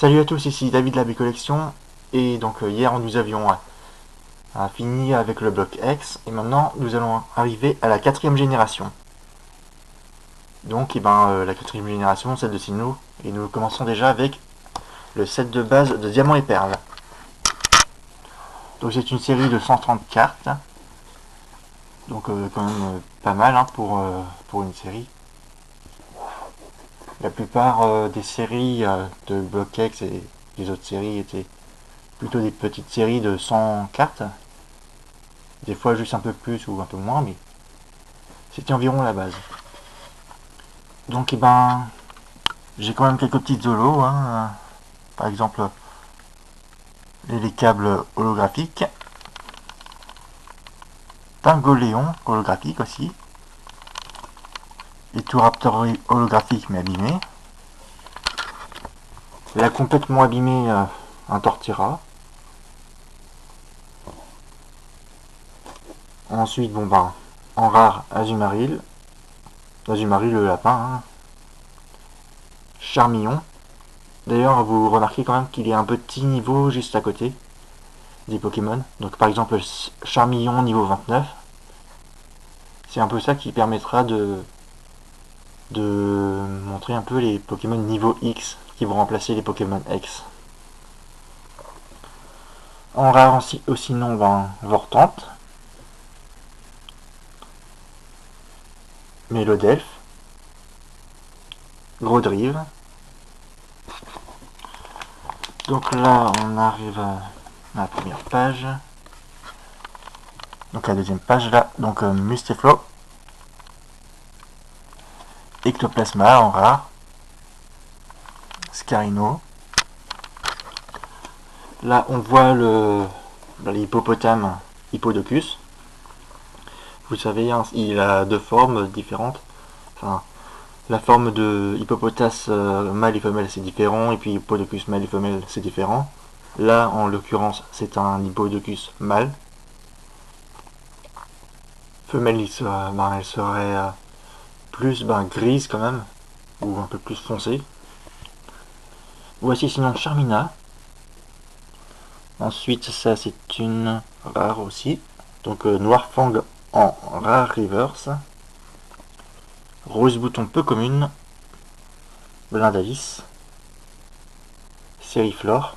Salut à tous, ici David de la B-Collection. Et donc hier nous avions fini avec le bloc X et maintenant nous allons arriver à la quatrième génération. Donc la quatrième génération, celle de Sinnoh, et nous commençons déjà avec le set de base de Diamants et Perles. Donc c'est une série de 130 cartes, donc quand même pas mal pour une série. La plupart des séries de bloc X et des autres séries étaient plutôt des petites séries de 100 cartes. Des fois juste un peu plus ou un peu moins, mais c'était environ la base. Donc j'ai quand même quelques petites holos, par exemple les câbles holographiques, Tingoléon holographique aussi, les Touraptor holographiques mais abîmés, la complètement abîmée un Tortira. Ensuite en rare Azumarill le lapin, Charmillon. D'ailleurs vous remarquez quand même qu'il y a un petit niveau juste à côté des Pokémon. Donc par exemple Charmillon niveau 29. C'est un peu ça qui permettra de montrer un peu les Pokémon niveau X qui vont remplacer les Pokémon X. En rare aussi non, Vortante, Mélodelph, Grodrive. Donc là on arrive à la première page. Donc la deuxième page là, donc Mustaflo, Ectoplasma en rare, Scarino. Là on voit l'hippopotame Hippodocus. Vous savez, il a deux formes différentes. Enfin, la forme de Hippopotas mâle et femelle c'est différent, et puis Hippodocus mâle et femelle c'est différent. Là en l'occurrence c'est un Hippodocus mâle. Femelle elle serait plus grise quand même, ou un peu plus foncée. Voici sinon Charmina. Ensuite ça c'est une rare aussi. Donc Noirfang en rare reverse. Rose bouton peu commune. Blindalis. Sériflore.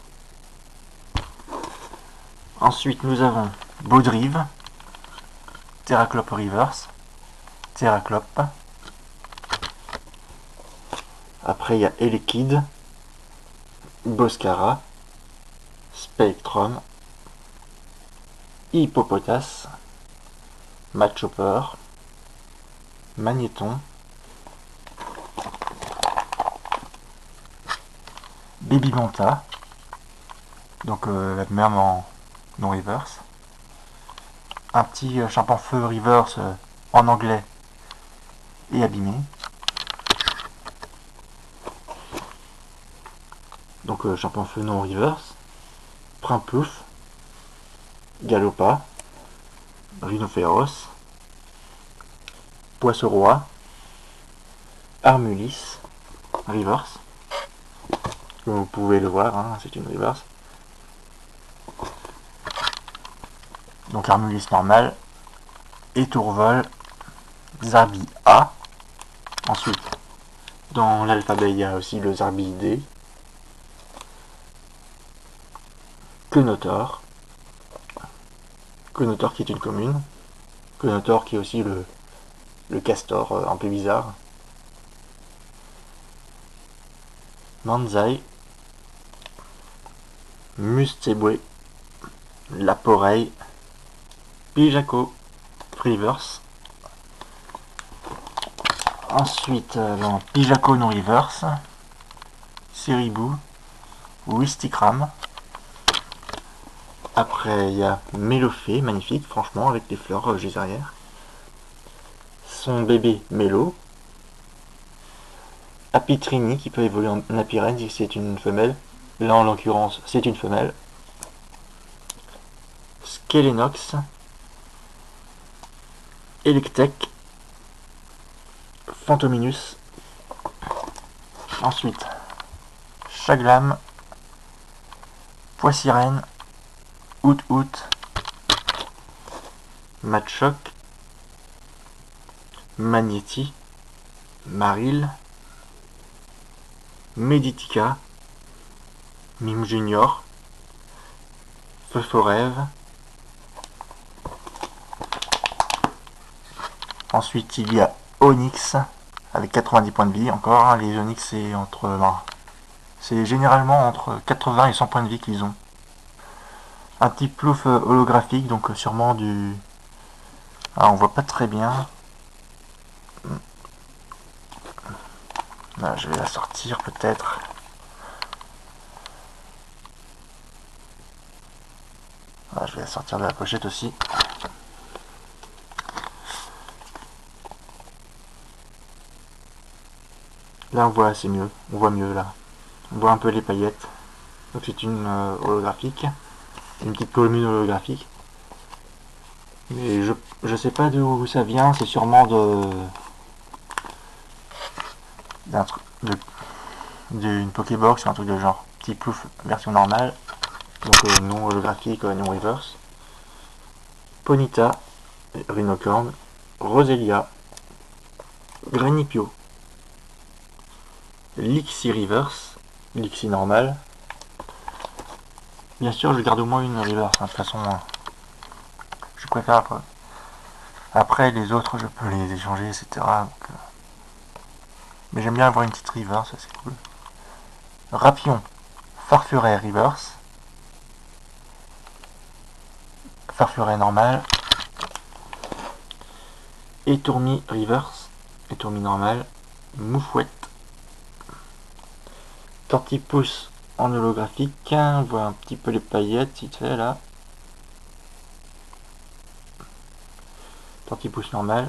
Ensuite nous avons Baudrive. Terraclope reverse. Terraclope. Après il y a Elekid. Boscara. Spectrum. Hippopotas. Machopper. Magnéton. Baby Manta. Donc la même en non reverse. Un petit Champanfeu reverse en anglais et abîmé. Donc Champanfeu non reverse. Primplouf. Galopa. Rhinophéros. Poisson-roi. Armulis. Reverse. Comme vous pouvez le voir, c'est une reverse. Donc Armulis normal. Étourvol. Zarbi A. Ensuite, dans l'alphabet, il y a aussi le Zarbi D. Quenotor. Quenotor qui est une commune. Quenotor qui est aussi le castor un peu bizarre. Manzai. Mustéboué. Laporeille. Pijaco. Reverse. Ensuite, Pijaco non reverse. Seribou. Wistikram. Après, il y a Mélofée, magnifique, franchement, avec des fleurs juste derrière. Son bébé Mélo. Apitrini qui peut évoluer en apirène si c'est une femelle. Là, en l'occurrence, c'est une femelle. Skelenox. Electek. Phantominus. Ensuite, Chaglam. Foi Sirène, Out, Matchoc, Magnéti, Maril, Meditica, Mime Junior, Feu-Rêve. Ensuite il y a Onyx avec 90 points de vie encore. Hein, les Onyx c'est généralement entre 80 et 100 points de vie qu'ils ont. Un petit plouf holographique, donc sûrement du... Ah, on voit pas très bien. Là, je vais la sortir peut-être. Là, je vais la sortir de la pochette aussi. Là on voit assez mieux, on voit mieux là. On voit un peu les paillettes. Donc c'est une holographique. Une petite commune holographique. Mais je sais pas d'où ça vient, c'est sûrement d'une Pokébox, un truc de genre petit plouf version normale. Donc non holographique, non reverse. Ponyta, Rhinocorn, Roselia, Granipio, Lixie Reverse, Lixie normal. Bien sûr, je garde au moins une reverse, hein, de toute façon, je préfère après les autres, je peux les échanger, etc. Donc, mais j'aime bien avoir une petite reverse, ça c'est cool. Rapion, Farfuret reverse, Farfuret normal, Étourmi reverse, Étourmi normal, Moufouette, Tortipousse en holographique, on voit un petit peu les paillettes, il fait là. Tortipousse normal,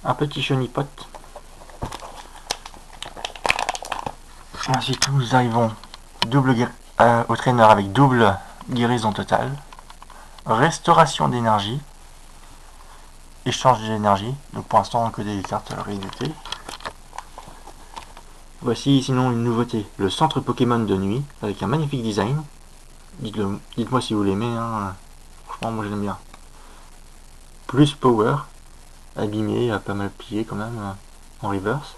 un petit Chenipote. Ensuite nous arrivons au traîneur avec double guérison totale, restauration d'énergie, échange d'énergie, donc pour l'instant que des cartes rééditées. Voici sinon une nouveauté, le centre Pokémon de nuit, avec un magnifique design. Dites-moi si vous l'aimez, hein. Franchement moi je l'aime bien. Plus power, abîmé, pas mal plié quand même, en reverse.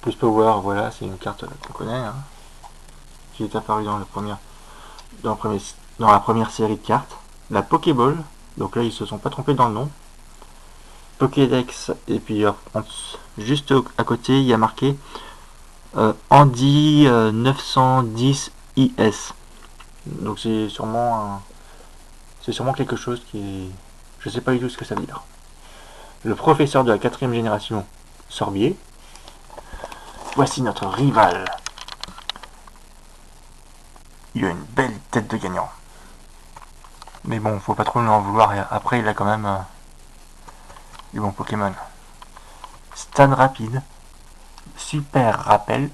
Plus power, voilà, c'est une carte qu'on connaît, hein, qui est apparue dans la première série de cartes. La Pokéball, donc là ils se sont pas trompés dans le nom. Pokédex, et puis juste à côté il y a marqué Andy 910 IS. Donc c'est sûrement quelque chose qui est... Je sais pas du tout ce que ça veut dire. Le professeur de la 4ème génération, Sorbier. Voici notre rival. Il a une belle tête de gagnant. Mais bon, faut pas trop lui en vouloir. Après, il a quand même du bon Pokémon. Stade rapide. Super rappel.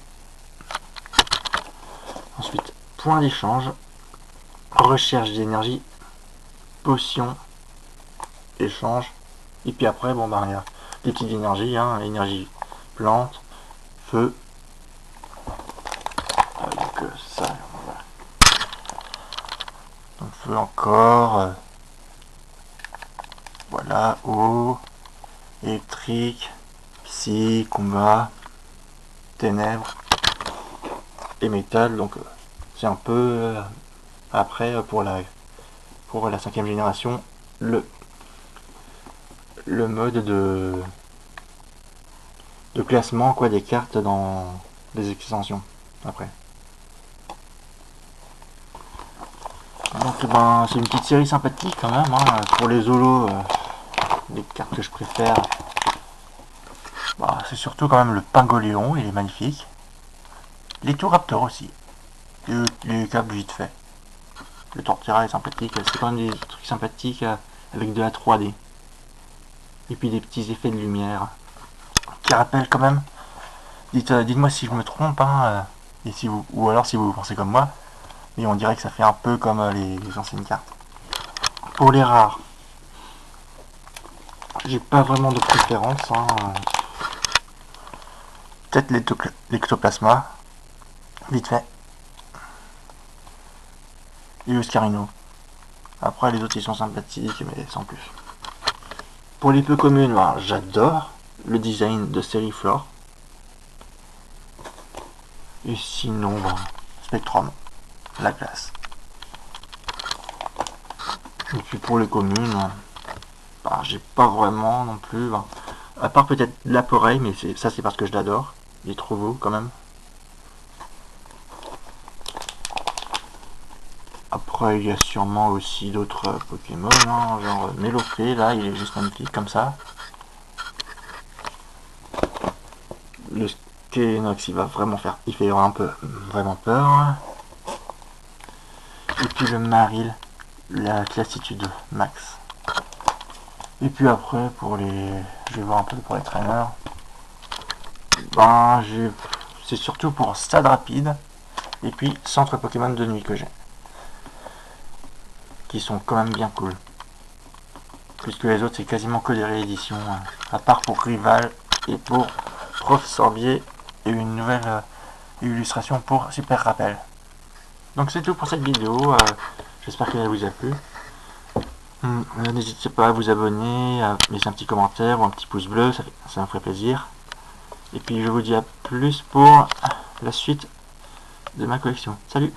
Ensuite, point d'échange. Recherche d'énergie. Potion. Échange. Et puis après, bon bah, il y a des petites énergies. Hein, énergie plante. Feu. Donc ça, voilà. Donc feu encore. Voilà, eau. Électrique. Psy, combat. Ténèbres. Et métal. Donc c'est un peu après pour la 5ème génération le mode de classement quoi des cartes dans les extensions après. Donc ben c'est une petite série sympathique quand même, hein, pour les holos, les cartes que je préfère. Bah, c'est surtout quand même le Pingoléon, il est magnifique. Les Touraptors aussi. Les câbles vite fait. Le Torterra est sympathique, c'est quand même des trucs sympathiques avec de la 3D. Et puis des petits effets de lumière qui rappellent quand même. Dites-moi si je me trompe, hein, et si vous, ou alors si vous pensez comme moi. Et on dirait que ça fait un peu comme les anciennes cartes. Pour les rares, j'ai pas vraiment de préférence. Hein. Peut-être l'ectoplasma, vite fait. et Oscarino. Après les autres ils sont sympathiques mais sans plus. Pour les peu communes, ben, j'adore le design de Seriflor. Et sinon, ben, Spectrum, la classe. Et puis pour les communes, ben, j'ai pas vraiment non plus. Ben, à part peut-être l'Aporeille, mais ça c'est parce que je l'adore. Il est trop beau quand même. Après, il y a sûrement aussi d'autres Pokémon, hein, genre Mélopée, là, il est juste magnifique comme ça. Le Skelenox, il fait un peu vraiment peur. Et puis le Maril, la classitude max. Et puis après, je vais voir un peu pour les traîneurs. Ben, c'est surtout pour Stade Rapide et puis Centre Pokémon de nuit que j'ai. Qui sont quand même bien cool. Puisque les autres, c'est quasiment que des rééditions. À part pour Rival et pour Prof Sorbier et une nouvelle illustration pour Super Rappel. Donc c'est tout pour cette vidéo. J'espère qu'elle vous a plu. N'hésitez pas à vous abonner, à laisser un petit commentaire ou un petit pouce bleu, ça me ferait plaisir. Et puis je vous dis à plus pour la suite de ma collection. Salut!